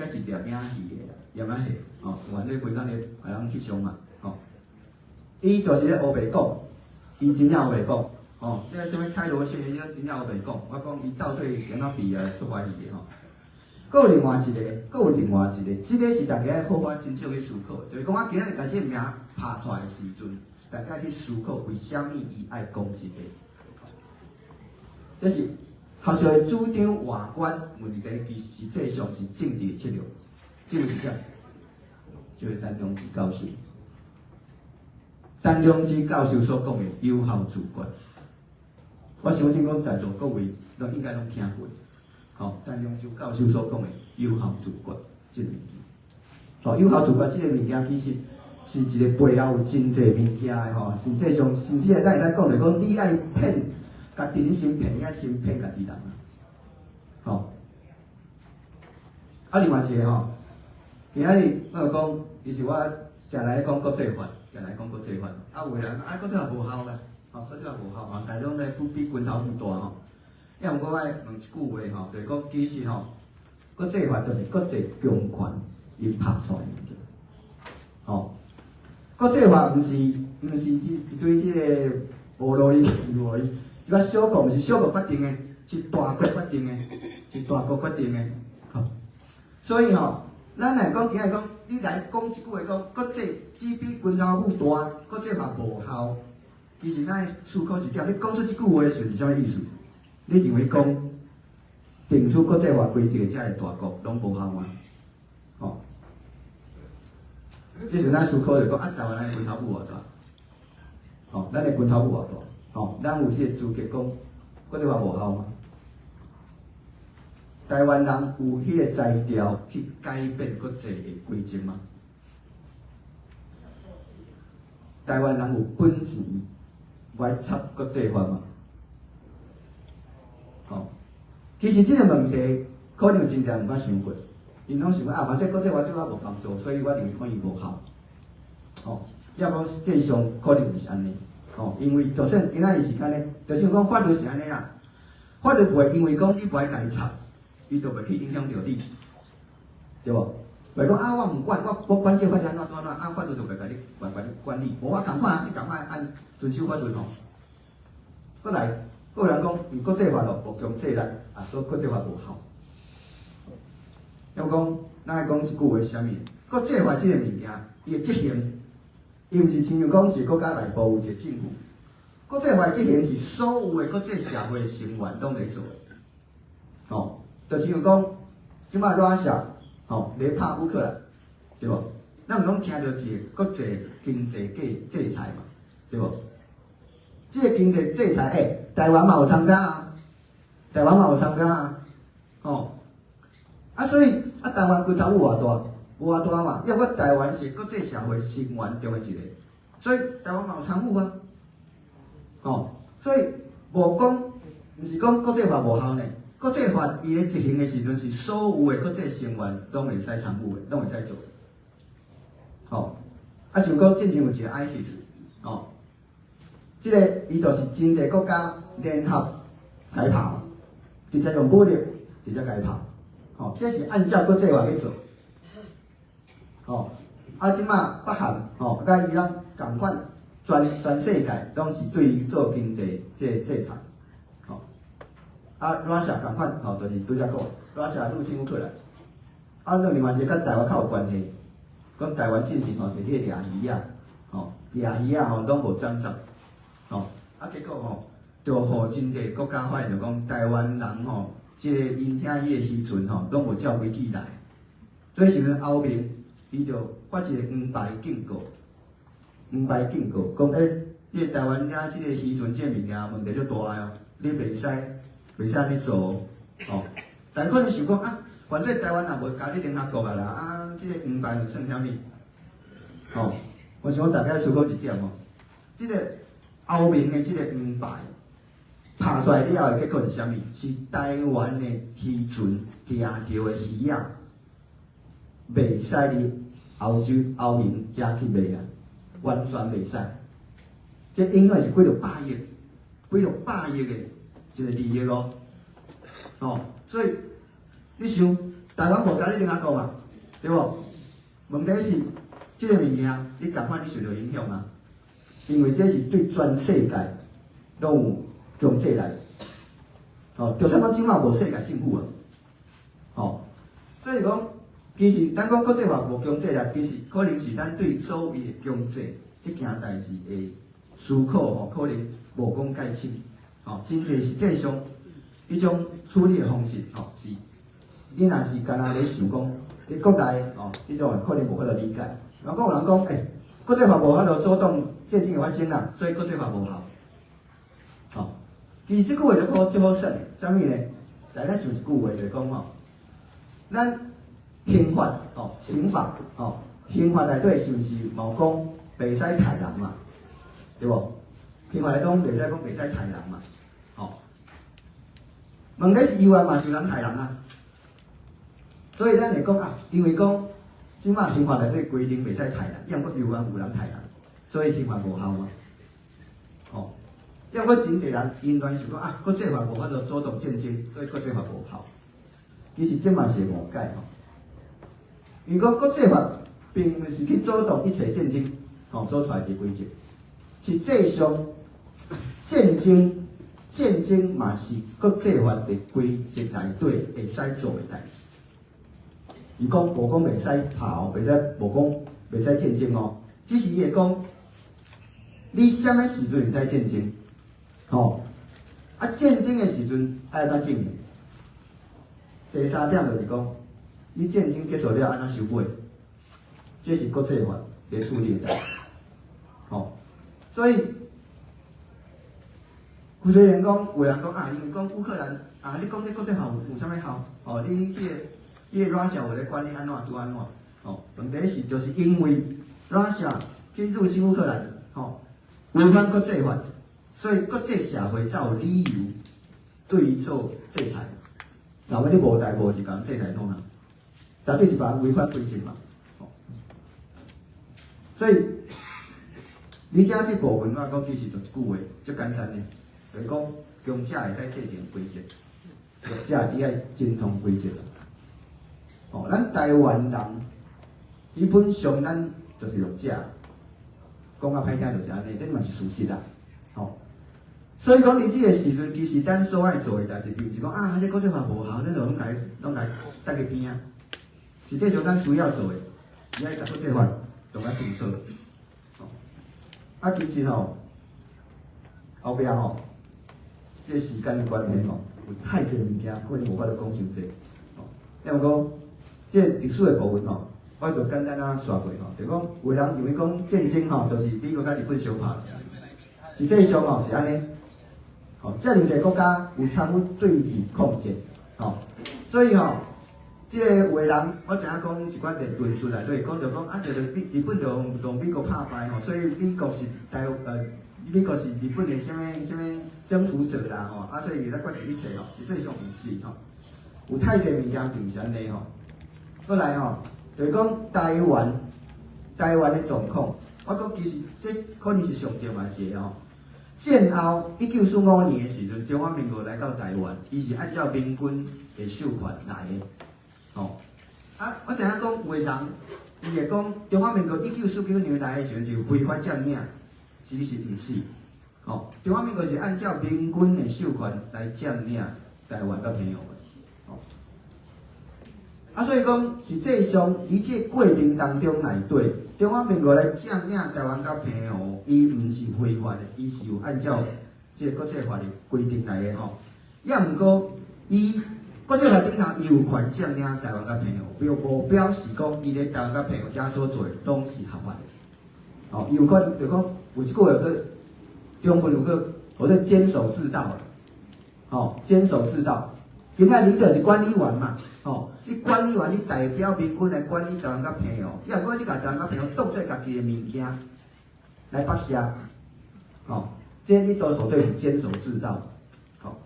该是掠饼鱼的啦，盐仔蟹，哦，原来规工咧海洋翕相嘛，哦，伊就是咧乌白讲，伊真正乌白讲，哦，这个什么开罗县，伊真正乌白讲，我讲伊到底是安怎比啊出怀疑的吼。佫有另外一个，即个是大家好好真正去思考，就是讲我今日甲这个名拍出来的时阵，大家去思考为虾米伊爱讲这个。这是学校的主张外观问题，其实际上是政治的策略，就是啥？就是陈良基教授。陈良基教授所讲的有效主管，我相信讲在座各位都应该拢听过。哦，陈良基教授所讲的有效主管这个物件，哦，有效主管这个物件其实是一个背后有真侪物件的吼，实际上甚至咱会使讲，就讲你爱骗。家己你先骗，你爱先骗家己人啊，吼。啊，另外一个吼，今仔日我就讲，其实我常来讲国际法，啊，有的人啊，国际法无效啦，吼，国际法无效吼，大拢咧比拳头愈大吼。因为我爱问一句话吼，就是讲其实吼，国际法就是国际强权伊拍出来的物件，吼。国际法毋是一堆即个无路哩、无路哩。一个小国毋是小国决定的，是大国决定的，吼。所以吼，咱来讲，今日讲，你来讲一句话，讲国际只比拳头愈大，国际法无效。其实咱思考一点，你讲出这句话的时候是啥物意思？你认为讲定出国际法规则的遮个大国拢无效吗？吼。这时咱思考就讲，啊，台湾咱拳头愈偌大，吼，咱的拳头愈偌大。哦，咱有迄个资格讲，国际法无效吗？台湾人有迄个才调去改变国际的规则吗？台湾人有本钱来插国际法吗？哦，其实这个问题可能真正毋捌想过，因拢想讲啊，反正国际法对我无帮助，所以我认为可能无效。哦，要不实际上可能是安尼。哦，因为就算今仔日时间咧，就像讲法律是安尼啦，法律袂因为讲你袂家己插，伊就袂去影响到你，对无？袂讲啊，我毋管，我管这法律安怎啊，法律就袂甲你管你，无我共款，你共款按遵守法律吼。过来，有人讲，国际法咯无强制力，啊，说国际法无效。要讲，咱爱讲一句话是啥物？国际法这个物件，伊的执行。伊毋是亲像讲是国家内部有一个政府，国际法执行是所有的国际社会成员拢在做的，哦，就亲像讲，即摆拉萨，哦，咧拍乌克兰，对无？咱毋拢听到一个国际经济制裁嘛，对无？即个经济制裁，台湾嘛有参加啊，哦，啊，所以啊，台湾拳头有偌大？有偌大嘛？因为我台湾是国际社会成员中的一个，所以台湾嘛有参与啊。哦，所以无讲，毋是讲国际法无效呢。国际法伊咧执行的时阵，是所有的国际成员拢会使参与的，拢会使做的。哦，啊，像讲之前有一个 ISIS， 哦，即个伊就是真济国家联合来拍嘛，直接用武力直接来拍。哦，这是按照国际法去做。哦，啊，即马北韩吼，甲伊朗共款，全世界拢是对伊做经济制裁。吼，啊，拉萨共款，吼，就是拄则讲，拉萨入侵乌克兰。啊，另外一个甲台湾较有关系，讲台湾进行吼是迄个掠鱼啊，吼，掠鱼啊吼拢无掌握，吼，啊结果吼，就互真济国家发现，就讲台湾人吼，即个因听伊个渔船吼，拢无照规矩来，所以时阵后面。伊就发一个黄牌警告，讲你台湾遐即个渔船即个物件问题足大哦，你袂使安尼做哦。但可能想讲啊，反正台湾也无加你联合国啊啦，啊，即个黄牌又算啥物？哦，我想大家思考一点哦，即个后面的即个黄牌拍出来了后，结果是啥物？是台湾的渔船掠到的鱼啊，袂使哩。欧洲、欧盟遐去卖啊，完全袂使。这应该是几落百亿的一个利益哦。哦，所以你想，台湾无甲你另外讲嘛，对无？问题是，即个物件你共款你受到影响啊，因为这是对全世界拢有强制来。哦，就算讲即马无世界政府啊，哦，所以讲其实咱讲国际化无强制力，其实可能是咱对所谓的强制即件代志的思考哦，可能无讲介深。哦，真侪实际上，迄种处理的方式，哦，是你若是干那咧想讲，你国内哦，即种可能无法度理解。然后有人讲，国际化无法度主动渐进的发生啦，所以国际化无效。哦，其实即句话就好，就好说，啥物呢？来，咱想一句话就是讲吼，咱刑法哦，刑法哦，刑法内底是毋是冇讲袂使杀人嘛？对无？刑法来讲，袂使讲袂使杀人嘛？哦，问题是意外嘛是有人杀人啊，所以咱会讲啊，因为讲即马刑法内底规定袂使杀人，因为意外有人杀人，所以刑法无效嘛。哦，因为真侪人因乱想讲啊，国际法无法度主动渐进，所以国际法无效。其实这嘛是误解吼。如果国际法并不是去主动一切渐进，吼所出来一个规则，实际上渐进嘛是国际法的规则内底会使做的代志。伊讲无讲袂使跑，袂使无讲袂使渐进哦，只是伊会讲你啥物时阵会使渐进，吼啊渐进的时阵爱安怎证明？第三点就是讲，你战争结束了安怎收尾？这是国际法来处理的代志。吼，所以虽然讲有人讲啊，因为讲乌克兰啊，你讲这国际法有啥物效？哦，你这个Russia有咧管你安怎拄安怎？哦，问题是就是因为Russia去入侵乌克兰，吼，违反国际法，所以国际社会才有理由对伊做制裁。若要你无代无就讲制裁弄啊，绝对是把违反规则嘛。哦，所以你遮这部分我讲其实就一句话，最简单的，就是讲强者会使制定规则，弱者你爱精通规则啦。哦，咱台湾人基本上咱就是弱者，讲啊歹听就是安尼，这嘛是事实啦。哦。所以讲，你这个时阵，其实咱所爱做的代志，并不是讲啊，这国际法无效，咱就拢来搭个边啊。实际上，咱需要做的，是爱甲国际法弄较清楚。哦，啊，其实吼，后壁吼，这个时间的关系吼，有太侪物件，可能无法度讲伤济。哦，因为讲，这历史的部分吼，我就简单啊刷过吼，就讲有人认为讲战争吼，就是美国甲日本相拍，实际上吼是安尼。哦，遮尔侪国家有参与对日抗战，哦，所以吼，即个有的人，我知影讲一寡论述内底讲着讲啊，就是日本就用美国拍败吼，所以美国是美国是日本的什么征服者啦吼，啊，所以来决定一切吼，实际上毋是吼，有太侪物件并不是安尼吼。过来吼，就是讲台湾的状况，我讲其实这可能是上重要一个吼。战后1945年的时阵，中华民国来到台湾，伊是按照民军的授权来的。哦，啊，我知影讲有个人，伊会讲中华民国1949年来的时阵是非法占领，其实毋是。哦，中华民国是按照民军的授权来占领台湾甲澎湖的。哦，啊，所以讲实际上，伫这过程当中内底，中华民国来占领台湾甲澎湖，伊毋是非法的，伊是有按照这个国际法的规定来的吼。也毋过，伊国际法顶头伊有权占领台湾甲澎湖，无表示讲伊咧台湾甲澎湖遮所做拢是合法的。哦，伊有可能就讲有一句话个中文有个叫做坚守自盗，哦，坚守自盗。今仔你就是管理员嘛，哦，你管理员你代表民军来管理台湾甲澎湖，要不过你甲台湾甲澎湖当做家己的物件来绑架，哦，这你都绝对是坚守自盗，哦，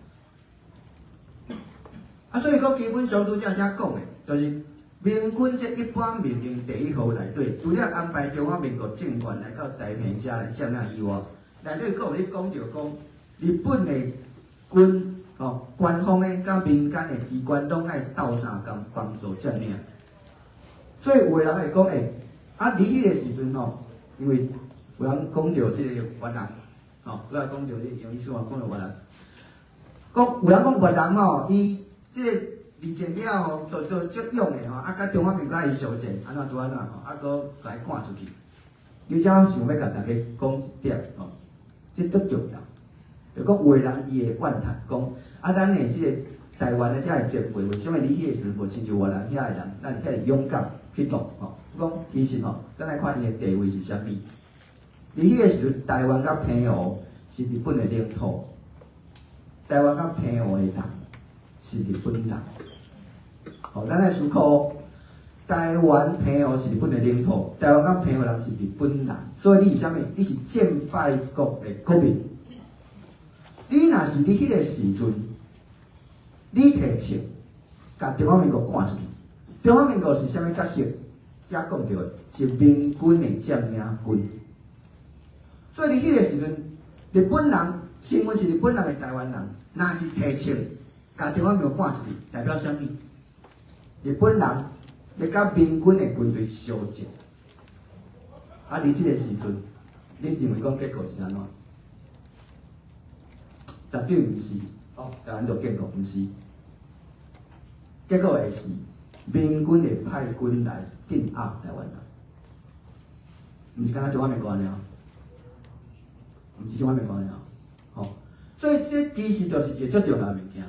啊，所以讲基本上拄则讲的，就是民军这一般命令第1号内底，除了安排中华民国政权来到台澎遮来占领以外，内底佫有咧讲着讲日本的军官方的甲民间的机关拢爱斗相共帮助占领。所以有个人会讲，伫迄个时阵因为有人讲到即个越南，有人讲到即杨医师讲到越南，有人讲越南伊即个离境了就足勇的甲中华民国伊相战，安怎拄安怎搁来赶出去。你只想要甲大家讲一点即足重要。就讲有个人伊会怨叹讲，咱的即个台湾的遮个前辈，为什么你迄个时阵无亲像越南遐个人，咱遐勇敢去动讲其实咱来看伊的地位是啥物。伫迄个时阵，台湾甲澎湖是日本的领土，台湾甲澎湖的人是日本人。咱来思考，台湾澎湖是日本的领土，台湾甲澎湖人是日本人，所以你是啥物？你是战败国的国民。你若是你迄个时阵，你摕枪，甲中华民国赶出去。中华民国是啥物角色？遮讲到的是民军的占领军。所以你迄个时阵，日本人身份是日本人的台湾人，若是摕枪，甲中华民国赶出去，代表啥物？日本人要甲民军的军队相战。伫即个时阵，恁认为讲结果是安怎？绝对毋是，台湾就建国毋是，结果会是民军会派军来镇压台湾人，毋是敢若中华民国安尼毋是中华民国安尼所以这其实就是一个足重要的物件，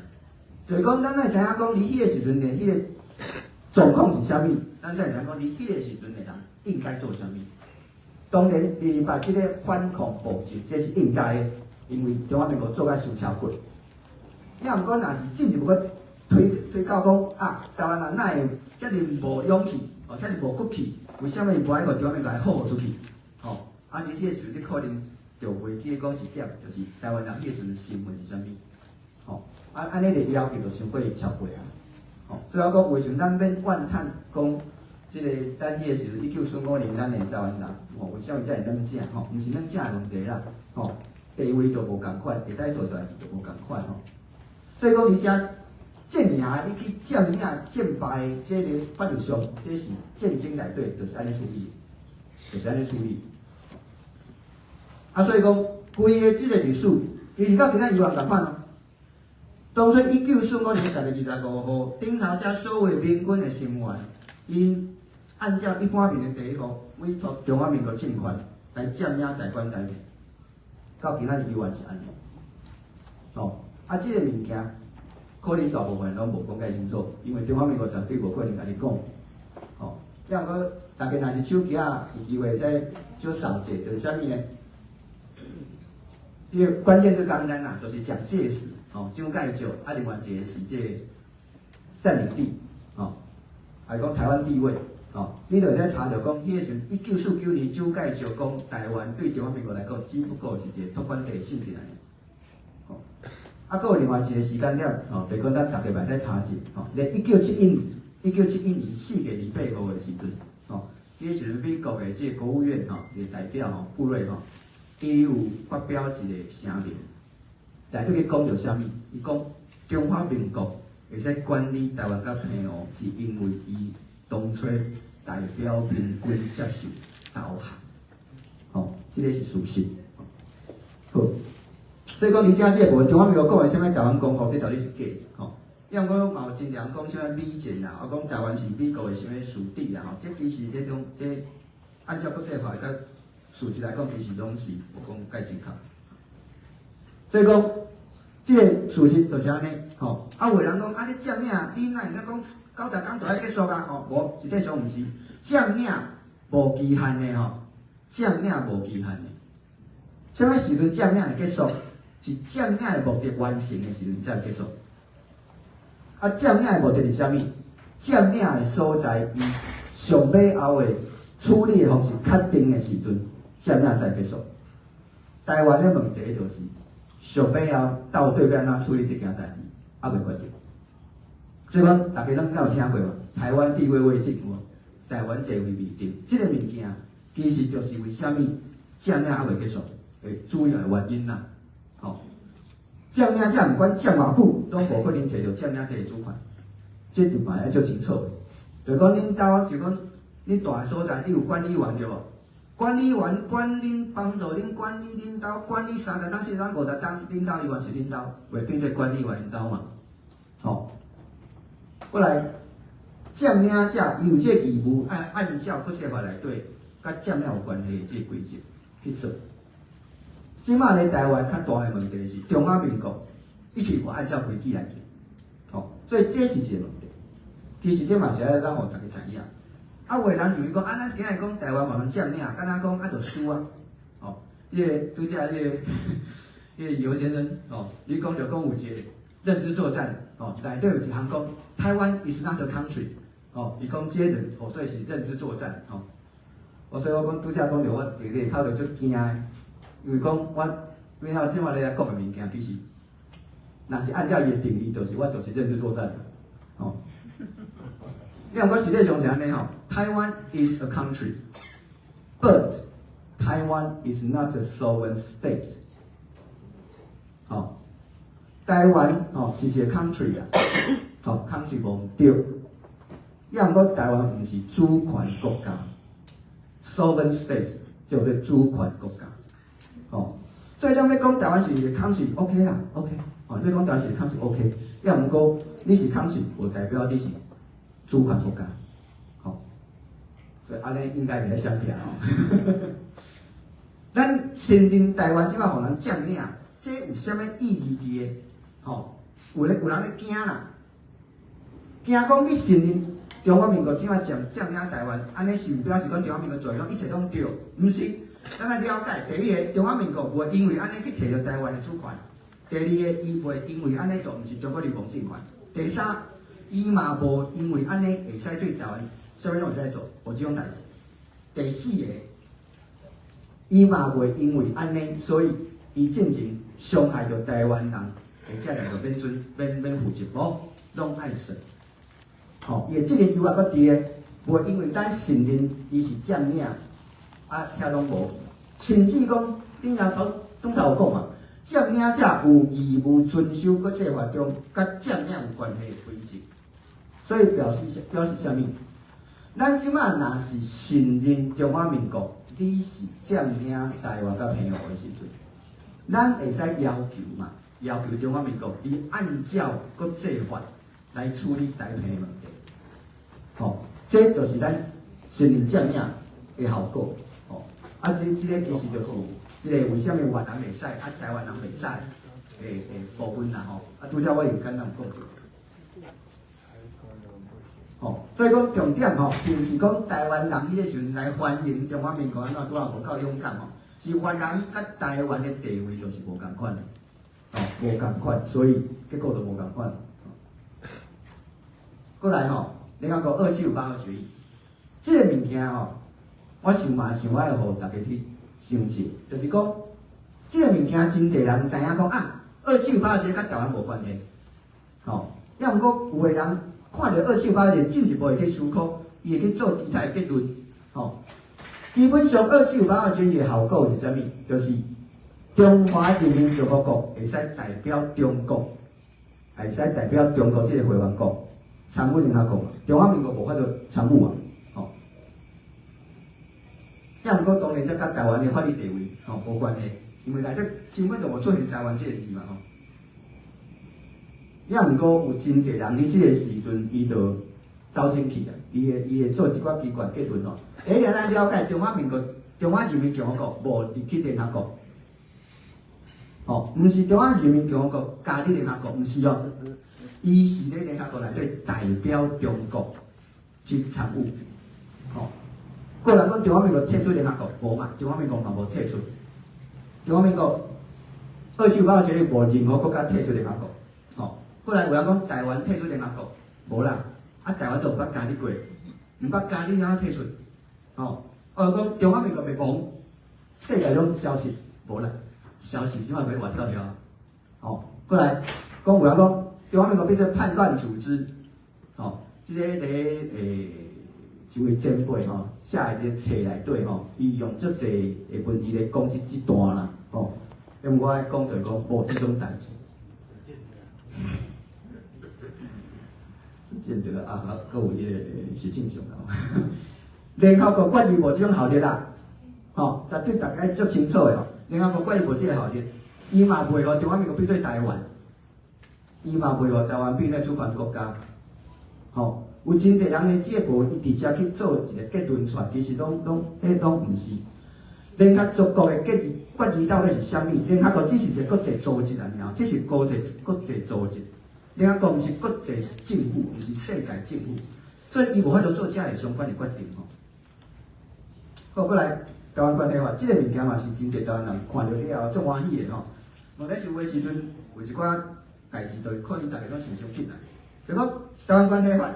就是讲咱会知影讲，你迄个时阵的迄个状况是啥物，咱才会知影讲，你迄个时阵的人应该做啥物。当然，明白即个反抗暴政，这是应该的。因为中华民国做甲受超过，也毋过若是进一步个推到讲台湾人哪会遮尔无勇气，遮尔无骨气，为什么无爱互中华民国来好出去？伫即个时阵，你可能就袂记讲一点，就是台湾人迄个时阵身份是啥物？安尼个要求就伤过超过啊！最后讲为什么咱免怨叹讲，即个咱迄个时阵1945年咱的台湾人，为什么才会软正？毋是软正的问题啦，地位就无共款，会使做代志就无共款所以讲，你遮战赢，你去占领、战败，这个法律上，这是战争内底，就是安尼处理，就是安尼处理。所以讲，规个即个历史，其实到今仔伊嘛共款当初1945年10月25号，顶头遮所有民军的成员，因按照一般民的第一号，委托中华民国政权来占领台湾台面。到今仔日依然是安尼，即个物件可能大部分人拢无讲介清楚，因为中华民国绝对无可能甲你讲，要毋过大家若是手机有机会再小扫者，就是啥物呢？因为关键最简单啦，就是蒋介石，蒋介石，另外一个是这个占领地，还讲台湾地位。你就会使查到讲，迄个时1949年蒋介石讲台湾对中华民国来讲，只不过是一个托管地性质而已。还有另外一个时间点，就讲咱大家袂使查者，咧1971年4月28号的时阵，迄个时阵美国的这个国务院的代表布瑞伊有发表一个声明，内底去讲着啥物？伊讲中华民国会使管理台湾甲澎湖，是因为伊当初代表民军接受投降，这个是事实。好，所以讲你遮这个部分，中华民国讲的什么台湾公国，这到底是假？因为我嘛有真人讲什么美舰啦，我讲台湾是美国的什么属地啦，这其实这种按照国际法甲事实来讲，其实拢是无讲介正确。所以讲，这个事实就是安尼。有人讲你占领，你哪会讲90天就爱结束啊？无，实际上毋是，占领无期限的占领无期限的。什么时阵占领会结束？是占领的目的完成的时阵才会结束。占领的目的是啥物？占领的所在，伊上尾后的处理的方式确定的时阵，占领才结束。台湾的问题就是，上尾后到底要安怎处理这件代志，还未决定。所以讲，大家拢敢有听过嘛？台湾地位未定，台湾地位未定，这个物件其实就是为虾米占领还未结束的主要的原因啦。占领者毋管占偌久，拢无可能摕到占领地的主权，这就嘛要足清楚。就讲恁兜，就讲你大所在，你有管理员对无？管理员管恁，帮助恁管理恁兜，管理30档、40档、50档，恁兜伊原是恁兜，袂变做管理员因兜嘛。吼，过来占领者伊有这个义务，按照国际法内底甲占领有关系的这规则去做。即马咧台湾较大的问题是中华民国一直无按照规矩来行，吼，所以这是一个问题。其实这嘛是要让互大家知影。啊，有个人就是讲，咱今日讲台湾嘛通占领，敢若讲就输啊，吼，拄则个尤先生，吼，伊讲就讲有一个认知作战，吼，内底有一项讲台湾 is not a country， 吼，伊讲这个吼做是认知作战，吼，所以我讲拄则讲着我伫咧口就足惊的，因为讲我为了即马咧讲的物件，其实若是按照伊的定义，就是我就是认知作战，吼。因为我实际上是安尼吼，台湾 is a country, but Taiwan is not a sovereign state。吼，台湾吼是一个 country 啊，吼 country 无对，也毋过台湾毋是主权国家 ，sovereign state 叫做主权国家。吼，所以咱要讲台湾是一个 country OK 啦 ，OK， 吼，要讲台湾是一个 country OK， 也毋过你是 country， 无代表你是主权国家，吼，所以安尼应该袂使相骗吼。咱承认台湾即摆互人占领，这有啥物意义伫诶？吼，有人咧惊啦，惊讲你承认中华民国即摆占领台湾，安尼是表示讲中华民国做拢一切拢对，毋是？咱来了解，第一个中华民国袂因为安尼去摕到台湾诶主权；第二个，伊袂因为安尼就毋是中国人民政权；第三，伊嘛无因为安尼会使对台湾啥物拢会使做，无即种代志。第四个，伊嘛袂因为安尼，所以伊进行伤害到台湾人，或者来个免负责，无拢爱说。吼，伊的即个优越搁伫个，袂因为咱承认伊是占领，遐拢无，甚至讲顶头有讲嘛，占领者有义务遵守国际法中甲占领有关系的规则。所以表示啥物？咱即马若是承认中华民国你是占领台湾甲澎湖的时阵，咱会使要求嘛？要求中华民国你按照国际法来处理台澎的问题。吼，这就是咱承认占领的效果。吼，这个其实就是这个为什么越南袂使，台湾人袂使的部分啦吼。拄则我有简单讲过。吼，所以讲重点吼，并是讲台湾人迄个时阵来欢迎中华民国安怎拄啊无够勇敢吼，是越南甲台湾的地位就是无共款的，吼无共款，所以结果就无共款。过来吼，联合国2758号决议，这个物件吼，我想我要互大家去想一下，就是讲这个物件真侪人知影讲啊，2758号决议甲台湾无关系，吼，要毋过有个人。看到2758就进一步会去思考，伊会去做其他的结论。吼，基本上2758号决议的效果是啥物？就是中华人民共和国会使代表中国，会使代表中国这个会员国参与联合国。中华民国无法度参与啊。吼，也毋过当然，这甲台湾的法律地位吼无关系，因为内底根本就无出现台湾这个字嘛吼。也毋过有真侪人，伫即个时阵，伊就走进去啊，伊会做一寡奇怪结论吼。第一，咱了解中华人民共和国无入去联合国，吼，毋是中华人民共和国加入联合国，毋是哦，伊是咧联合国内底代表中国去参与，吼。个人讲中华民国退出联合国无嘛？中华民国嘛无退出，中华民国2758号决议无任何国家退出联合国。后来有人讲台湾退出联合国，无啦，台湾都毋捌加入过，毋捌加入才退出，吼。讲中华民国灭亡，世界拢消息无啦，消息即摆袂活跳跳，吼。过来讲有人讲中华民国变成叛乱组织，吼，即个咧一位前辈吼写伫个册内底吼，伊用足侪诶文字咧讲即段啦，吼。因为我讲就讲无即种代志。见得啊，各有迄个是正常啦。联合国决议无这种效力啦，吼，绝对大家足清楚的吼。联合国决议无这个效力，伊嘛袂互中华民国比对台湾，伊嘛袂互台湾变做主权国家，吼。有真侪人咧，这个无伊直接去做一个结论出来，其实拢毋是。联合国的决议到底是啥物？联合国只是一个国际组织而已，这是国际组织。联合国毋是国际政府，毋是世界政府，所以伊无法度做这个相关的决定吼。好，过来台湾关系法，这个物件嘛是真侪台湾人看到了后足欢喜的吼。问题是有诶时阵有一寡代志，就可能大家拢想想进来。就讲台湾关系法，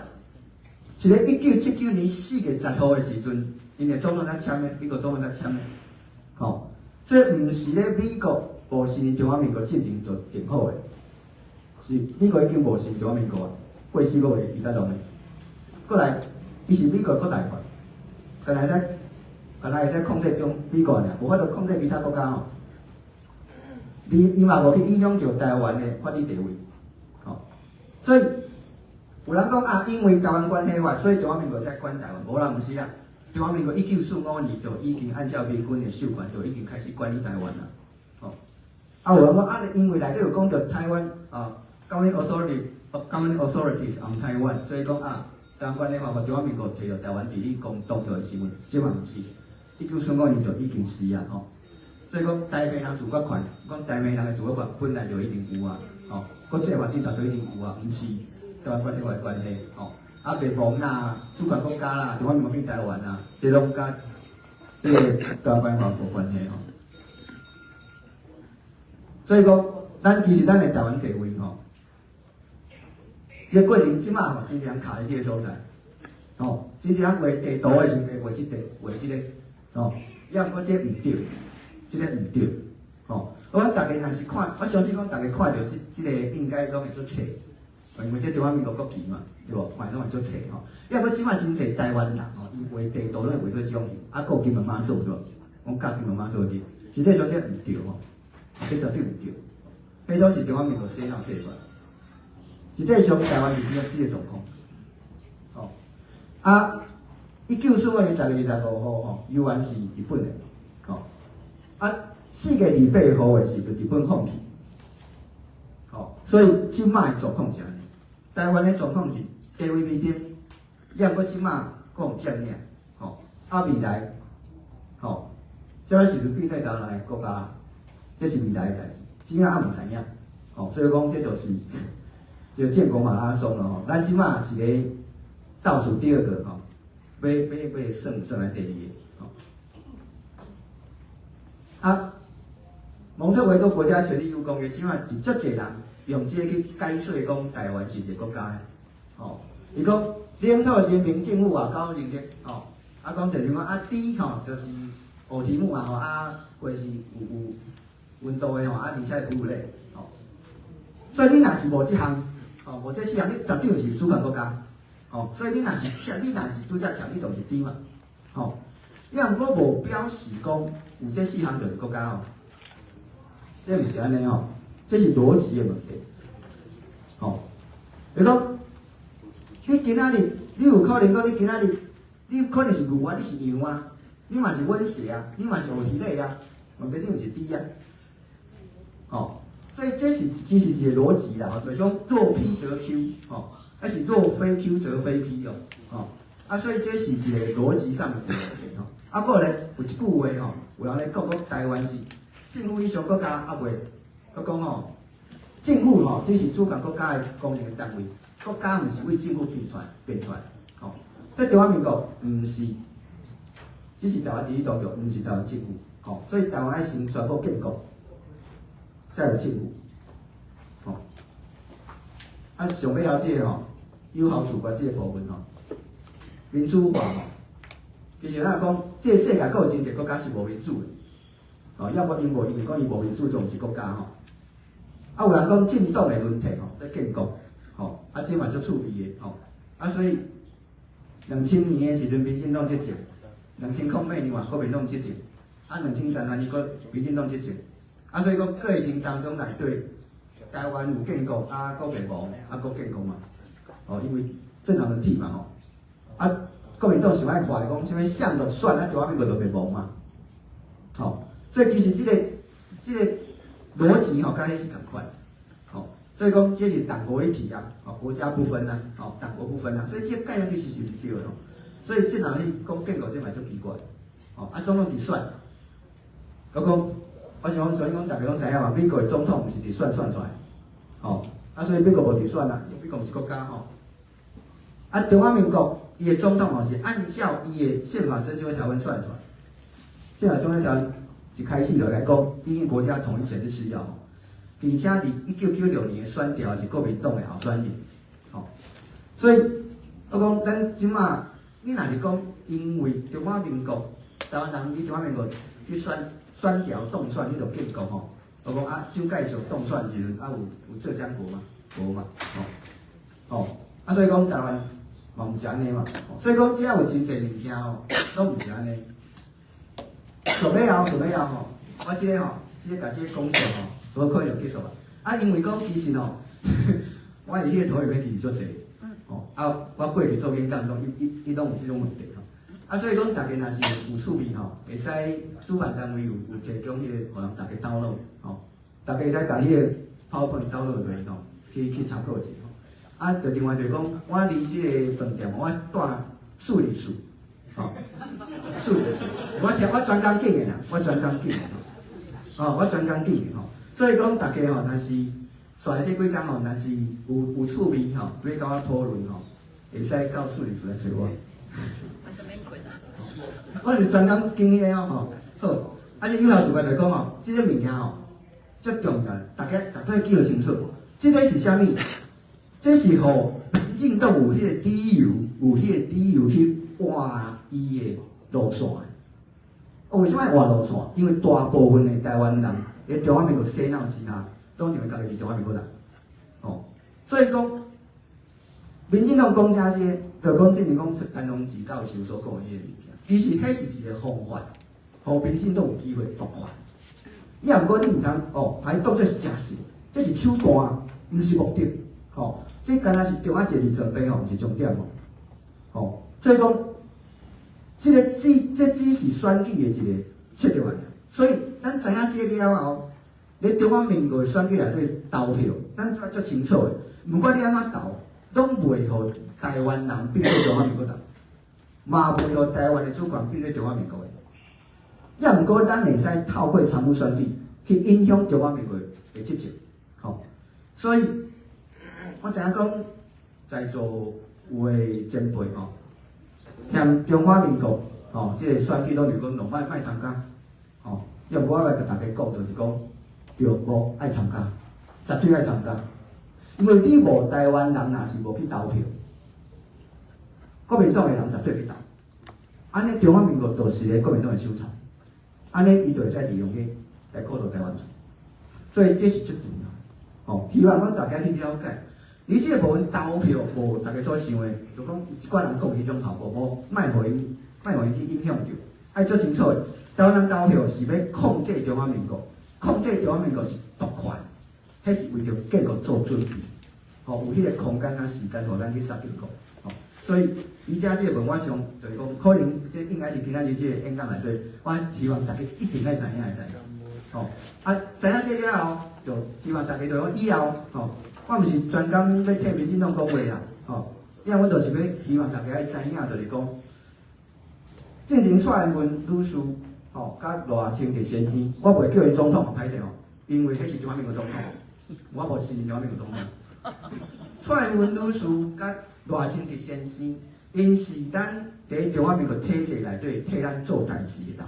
是咧1979年4月10号的时阵，因为总统在签的，美国总统在签的。吼，所以毋是咧美国无承认中华民国进前就定好诶，是美国已经无承认中华民国啊，过4个月伊才弄诶。过来，伊是美国国大法，本来会使控制中美国尔，无法度控制其他国家吼。伊嘛无去影响到台湾诶法律地位，吼。所以有人讲啊，因为台湾关系法，所以中华民国才管台湾，无啦，毋是啦。中华民国1945年就已经按照美军的授权，就已经开始管理台湾啦。哦，啊有人讲啊，因为内底有讲到台湾啊 ，Government authorities on Taiwan， 所以讲啊，台湾关系法，中华民国摕到台湾地理公当作的身份，这嘛毋是。1945年就已经是啊，吼。所以讲台湾人自决权，讲台湾人的自决权本来就一定有啊，吼，国际法典就一定有啊，毋是台湾关系法的关系，吼。啊，北方啦、主权国家啦，中华民国变台湾啦，这拢甲这个台湾关系法无关系吼。所以讲，其实咱的台湾地位吼，这个过程即马吼，真正卡在这个所在，吼，真正画地图的时候画这个，吼，要毋过这毋对，这个毋对，吼。我讲大家若是看，我相信讲大家看到这个应该拢会做册。因为这中华民国国旗嘛，对无？看拢会做册吼。要不即摆真侪台湾人吼，伊画地图拢会画做这种，啊，个金门马祖对无？我教金门马祖的，实际上这毋对吼，这绝对毋对。迄都是中华民国洗脑洗出来，实际上台湾是这个状况。吼，啊，1945年10月25号吼，台湾是日本的，吼，啊，4月28号的是就日本放弃。吼，所以即摆的状况是安尼。台湾的状况是地位未定，也毋过即摆佫有占领，吼，啊未来，吼，即摆是不变对台湾的国家，这是未来的代志，即摆还毋知影，吼，所以讲这就是就建国马拉松了吼，咱即摆是咧倒数第2个吼，要算来第2个，吼，啊，蒙特维多国家权利义务公约，即摆是足侪人。用这个去解说讲台湾是一个国家的，吼，伊讲领土人民政府外交认定，吼，啊讲就是讲啊D吼就是学题目嘛吼，啊或是有温度的吼，啊而且有咧，吼，所以你若是无这项，吼无这4项，你绝对是主权国家，吼，所以你若是拄则强，你就是 D 嘛，吼，要毋过无表示讲有这4项就是国家吼，这毋是安尼吼。这是逻辑的问题，吼。就讲，你今仔日，你有可能讲你今仔日，你可能是牛啊，你是羊啊，你嘛是温蛇啊，你嘛是有体类啊，问题你毋是猪啊，吼。所以这是其实是一个逻辑啦，吼，就是讲若 P 则 Q， 吼，还是若非 Q 则非 P 哦，吼。啊，所以这是一个逻辑上的一个问题，吼。啊，过来有一句话吼，有人咧讲台湾是政府以上国家啊袂。我讲吼，政府吼只是主权国家的公营单位，国家毋是为政府变出来，吼。在台湾民国毋是，只是台湾第一当局，毋是台湾政府，吼。所以台湾要先宣布建国，才有政府，吼。啊，上尾了解吼，有效主权这个部分吼，民主化吼，其实咱讲，这个世界佫有真侪国家是无民主的，吼，要不因为讲伊无民主就毋是国家吼。啊，有人讲政党的轮替吼，在建国，吼，啊，这嘛足趣味的吼，啊，所以2000年的时阵，民进党执政，2008年嘛，国民党执政，啊，2013年国民进党执政，啊，所以讲过程当中内底，台湾有建国，啊，国袂亡，啊，国建国嘛，哦，因为政党轮替嘛吼，啊，国民党想爱看的讲，什么上落选啊，中华民国就袂亡嘛，吼，所以其实这个逻辑吼，甲迄是同款，吼，所以讲这是党国一体啊，吼，国家不分啊，吼，党国不分啊，所以这个概念其实是唔对的吼，所以政党轮替讲建国这嘛足奇怪，吼，啊总统伫选，我讲，我想讲，所以讲大家拢知影嘛，美国的总统毋是伫选出来，吼，啊所以美国无伫选啊，美国毋是国家吼。啊，中华民国伊的总统吼是按照伊的宪法征修条文算出来，宪法征修条文一开始就来讲，毕竟国家统一权是次要吼，而且伫1996年的选调是国民党的候选人，吼，所以我讲咱即马你若是讲因为中华民国台湾人伫中华民国去选调当选迄个建国吼，我讲啊，蒋介石当选时阵啊有浙江国嘛，无嘛，吼，啊所以讲台湾。嘛毋是安尼嘛，所以讲只要有真侪物件吼，拢毋是安尼。做尾后吼，我即个吼，即个甲即个讲述吼，做可能就结束啦。啊，因为讲其实吼，我伫迄个土里面是做侪，吼，啊，我过去做演讲拢伊拢有即种问题吼。啊，所以讲大家若是有趣味吼，会使主办单位有提供迄个，互人大家download吼，大家会使甲迄个 PowerPoint download落去吼，去参考一下。啊，就另外就是讲，我离即个饭店，我住数理处，吼，数理处，我专工景的啦，我专工景的，吼，我专工景的吼，所以讲大家吼，若是选这几工吼，若是有趣味吼，要甲我讨论吼，会使到数理处来找我。我是专工经理哦吼，好，啊，你有效主管来讲吼，即个物件吼，足重要，大家绝对记得清楚，即个是啥物？这是互民进党有迄个理由，去换伊的路线。为什么要换路线？因为大部分的台湾人伫中华民国洗脑之下，都认为家己是中华民国人。哦，所以讲，民进党讲这些，就讲之前讲陈荣基教授所讲的迄个物件，其实迄是一个方法，互民进党有机会夺权。也毋过你毋通还当作是正事，这是手段，毋是目的。吼，这敢若是中央一个里程碑吼，毋是重点吼。吼，所以讲，这只是选举的一个策略而已。所以咱知影这个了后，咧中华民国的选举内底投票，咱足清楚的。毋管你安怎投，拢袂互台湾人变做中华民国人，嘛袂互台湾的主权变做中华民国的。也毋过，咱会使透过参与选举去影响中华民国的执政。吼，所以。我知影讲，在座有诶前辈吼，嫌中华民国吼，即个选举拢是讲莫参加，吼，要我来甲大家讲，就是讲，着无爱参加，绝对爱参加，因为你无台湾人若是无去投票，国民党诶人绝对去投，安尼中华民国就是咧国民党诶手头，安尼伊就会使利用去来鼓动台湾人，所以这是最重要，吼，希望讲大家去了解。而这个部分投票无大家所想的，就讲一寡人讲迄种效果，无莫互伊去影响着。爱做清楚的，台湾人投票是要控制中华民国，控制中华民国是夺权，迄是为着建国做准备，吼有迄个空间甲时间互咱去杀建国，吼。所以以这个文我想就是讲，可能这应该是今仔日这个演讲内底，我希望大家一定爱知影的代志，吼。啊，知影这了后，就希望大家就讲以后，吼。我毋是专工要替民进党讲话啦，吼，因为阮就是要希望大家爱知影，就是讲，进前蔡英文女士，吼，甲罗亚青伫先生，我袂叫伊总统，歹势吼，因为迄是中华民国总统，我无是中华民国总统。蔡英文女士甲罗亚青伫先生，因是咱伫中华民国体制内底替咱做代志的人。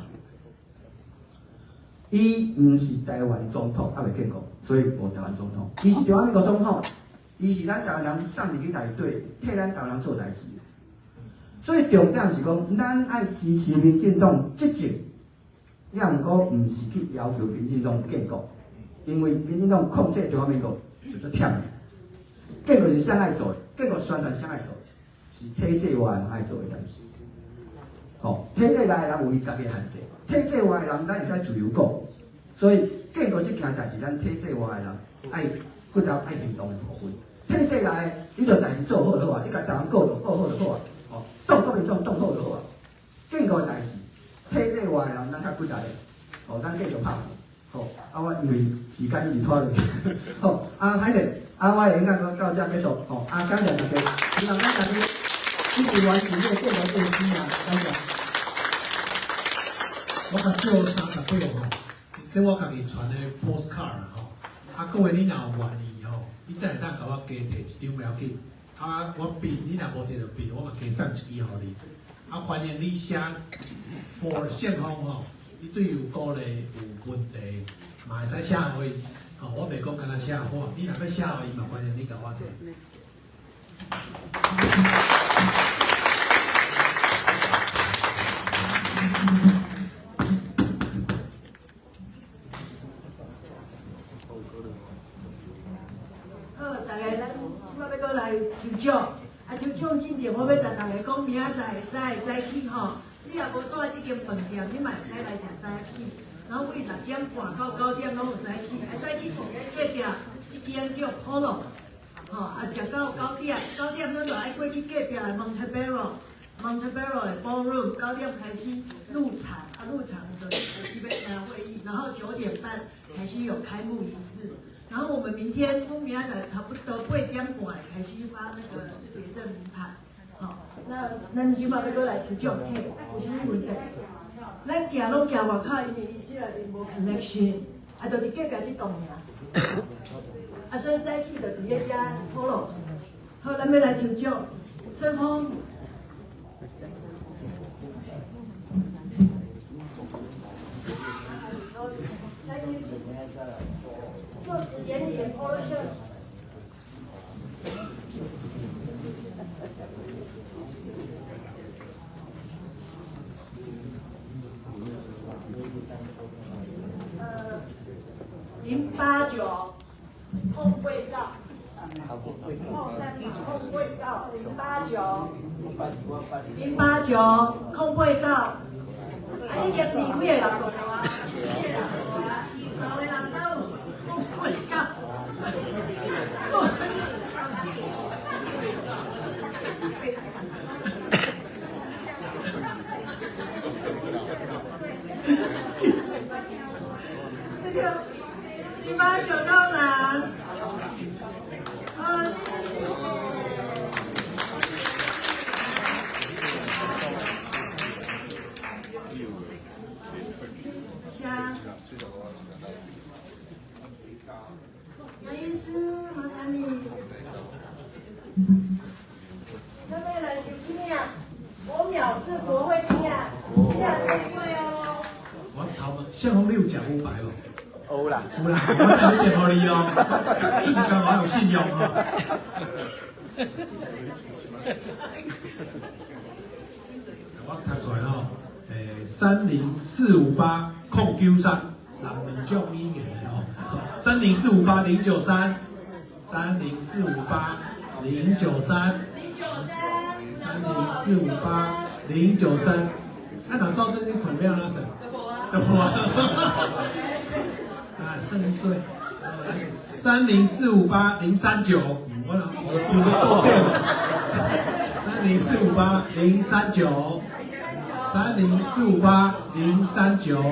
伊毋是台湾总统，还未建国，所以无台湾总统。伊是中华民国总统，伊是咱台湾人送入去内底，替咱台湾人做代志。所以重点是讲，咱爱支持民进党执政，也毋过毋是去要求民进党建国，因为民进党控制中华民国是足忝的。建国是谁爱做的？建国宣传谁爱做的？是体制外人爱做的代志。吼，体制内的人有伊家己的限制，体制外的人咱会使自由讲。所以建国这件代志，咱体制外的人爱骨头爱行动的部分。体制内你着代志做好就好啊，你甲台湾顾好就好啊，哦，党国民党好就好啊，建国代志，体制外人咱较骨力的，哦，咱继续拍，好，我因为时间已经拖落去，好，歹势，我会应该到这结束，哦，感谢大家，希望咱大家一起完成这个建国建军啊，感谢。我较少30几吼，这我家己传的 postcard 吼，各位你若有愿意吼，你等下当甲我加摕一张不要紧，我笔你若无摕到笔，我嘛加送一支互你。欢迎你写 for 宪方吼，你对有鼓励有问题，嘛会使写互伊。吼，我袂讲干那写我，你若要写互伊嘛，欢迎你甲我摕。好，大家咱今仔要搁来抽奖，抽奖之前我要甲大家讲，明仔载早起吼，你若无带即间饭店，你嘛会使来食早起。然后为6点半到9点拢有早起，早起旁边隔壁一间叫 Polos， 吼，食到9点咱就爱过去隔壁的 Montebello 的 Ballroom， 9点开始入场，入场就是要开会议，然后9点半开始有开幕仪式。然后我们明天明仔载差不多8点半开始发那个识别证明牌，好，那咱即摆要搁来抽奖，嘿，有啥物问题？咱行拢行外口，因为伊即个因无 connection， 就伫隔壁即栋尔，所以早起就伫咧遮 Polos。好，咱要来抽奖，春风。就是眼眼 Polo shirt。089控柜告，控柜告089控柜告，已经离开的人有无啊？老的人哪有控柜告？089到哪？谢谢。香。杨医师，麻烦你。那边来抽签啊！5秒是国会签啊，这样最贵哦。我头问，宪丰你有食500无？有啦，有啦，我带你点互你哦，自己干嘛有信用哦。我读出来吼，30458控93，人2种语言的吼，30458 093，30458 093，30458 093，若照这些款要哪省？对不啊？啊，剩1岁，30458 039，我有个多变了，30458 039。30458 039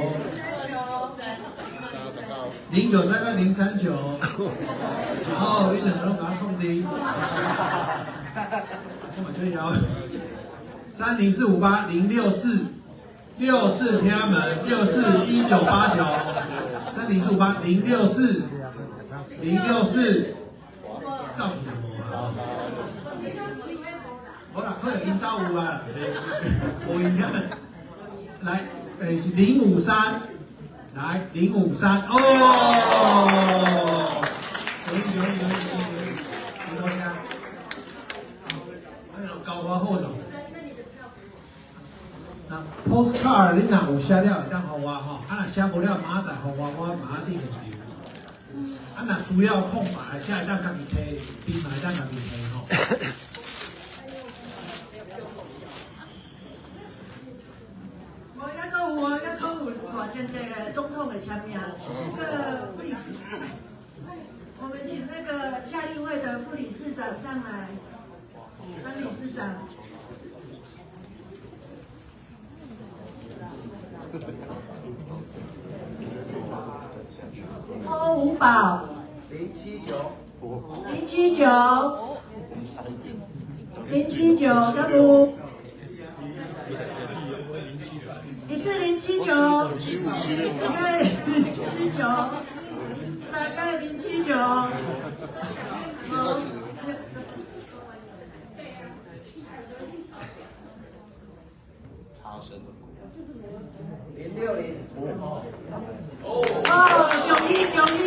093到039，好，你两个拢甲我创滴，我嘛就要30458 064天安门64 1989 30458 064照片无啊？无啦，可能因兜有啊，无影响。来，是053，来053哦，有，哎呀，交我好咯。那 postcard 你若有写了，会当互我吼，若写无了，明仔载互我马上订就对。若需要空白，才会当家己摕，笔嘛会当家己摕吼。大签这个总统的签名，这个不理解。我们请那个夏令会的副理事长上来，张理事长。欧五宝079，干部，一次079，二个079，三个079，差生060。中意。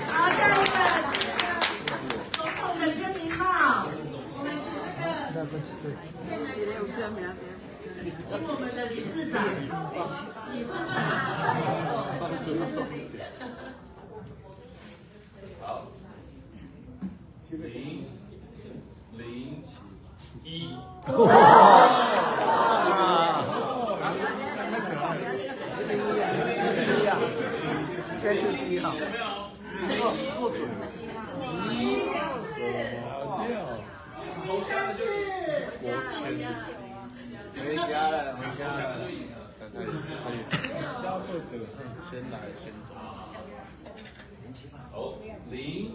好，下一个总统的签名帽，我们请请我们的理事长，理事好做准了。国签，回家了。先来先走。好，021。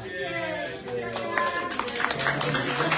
谢谢。